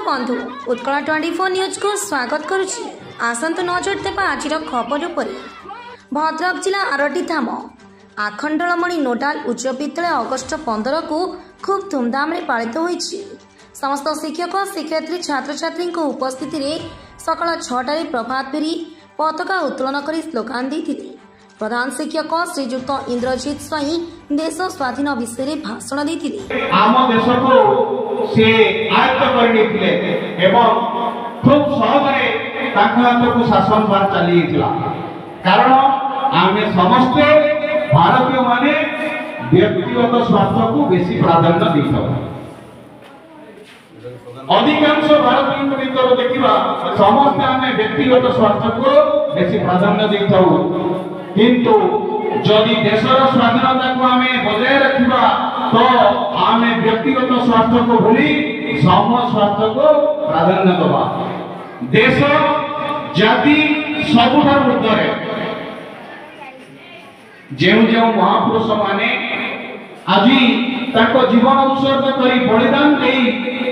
बंधु उत्कल 24 न्यूज को स्वागत करुछि। आसंत नजर देवा आज खबर पर भद्रक जिला आरडी धाम आखंडलमणि नोडाल उच्च विद्यालय अगस्ट 15 को खूब धूमधाम पालित होइछि। समस्त शिक्षक शिक्षयित्री छात्र छात्री उपस्थिति रे सकाळ 6टारे प्रभात फेरी पताका उत्तोलन कर स्लोगान देथिले। प्रधान शिक्षक श्रीजुक्त इंद्रजीत स्वाई देश स्वाधीन विषय में भाषण देथिले। आम देश को से आयत्त करनिथिले एवं खूब सहजरे ताका हातକୁ शासन भार चली थिला। कारण आमे समस्त भारतीय माने व्यक्तिगत स्वार्थ को बेसी प्राधान्य देथौ। अधिकांश भारतीय भीतर देखिबा समस्त आमे व्यक्तिगत स्वार्थ को बेसी प्राधान्य देथौ। किंतु जदि देशर स्वाधीनता को आमे बजाय रखिबा तो आमे व्यक्तिगत स्वार्थ को भूली सम स्वार्थ को प्राधान्य दबा। देश जाति सबुठार ऊर्ध्वे जेउ महापुरुष माने आज ताको जीवन उत्सर्ग करी बलिदान देई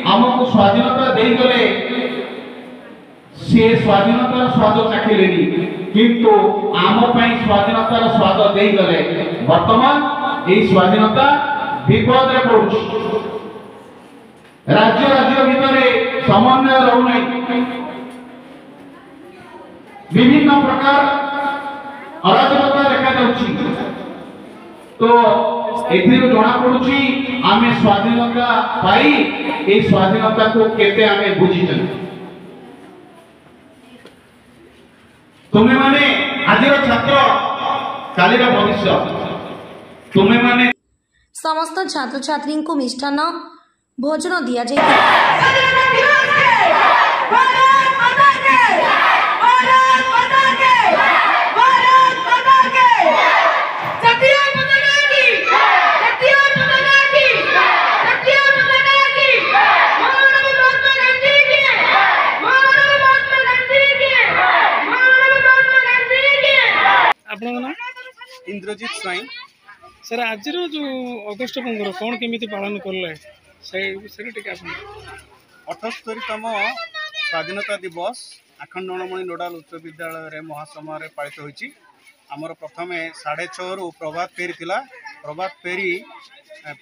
आमको स्वाधीनता देई गले। से स्वाधीनतार स्वाद चाखिलेनी किंतु आम पई स्वाधीनतार स्वाद देई गले। वर्तमान एई स्वाधीनता विपद रे पड़ुछि। राज्य राज्य भितरे समन्वय रहु नै। विभिन्न प्रकार अराजकता देखा जाउछि। तो एथिरो जणा पड़ुछि आमे स्वाधीनता पाई एई स्वाधीनता को केते आमे बुझिछन। तुम्हें माने आजिर छात्र कालीर भविष्य। तुम्हें माने समस्त छात्र छात्री को मिष्टान भोजन दिया इंद्रजीत स्वाई सर आज जो अगस्ट 15 कौन केमिति पालन करले से 78तम स्वाधीनता दिवस आखंडलमणि नोडाल उच्च विद्यालय महासमय पालित होइछि। आमर प्रथमे 6:30 प्रभात फेरी थिला। प्रभात फेरी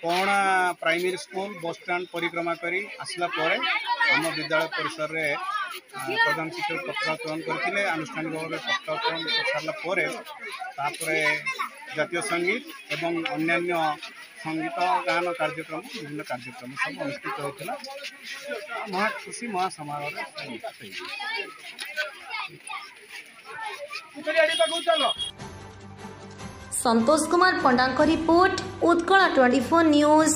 पौणा प्राइमरी स्कूल बस स्टैंड परिक्रमा करी आसला परे आम विद्यालय परिसर रे प्रधान शिक्षक पताका उत्तोलन करथिले। आनुष्ठानिक भाव पताका उत्तोलन कर सारला परे तापरे जातीय संगीत एवं अन्यान्य संगीत गान कार्यक्रम विभिन्न कार्यक्रम सब अनुष्ठित होता। महाखुशी महासमारोह संतोष कुमार पंडा रिपोर्ट उत्कल 24 न्यूज।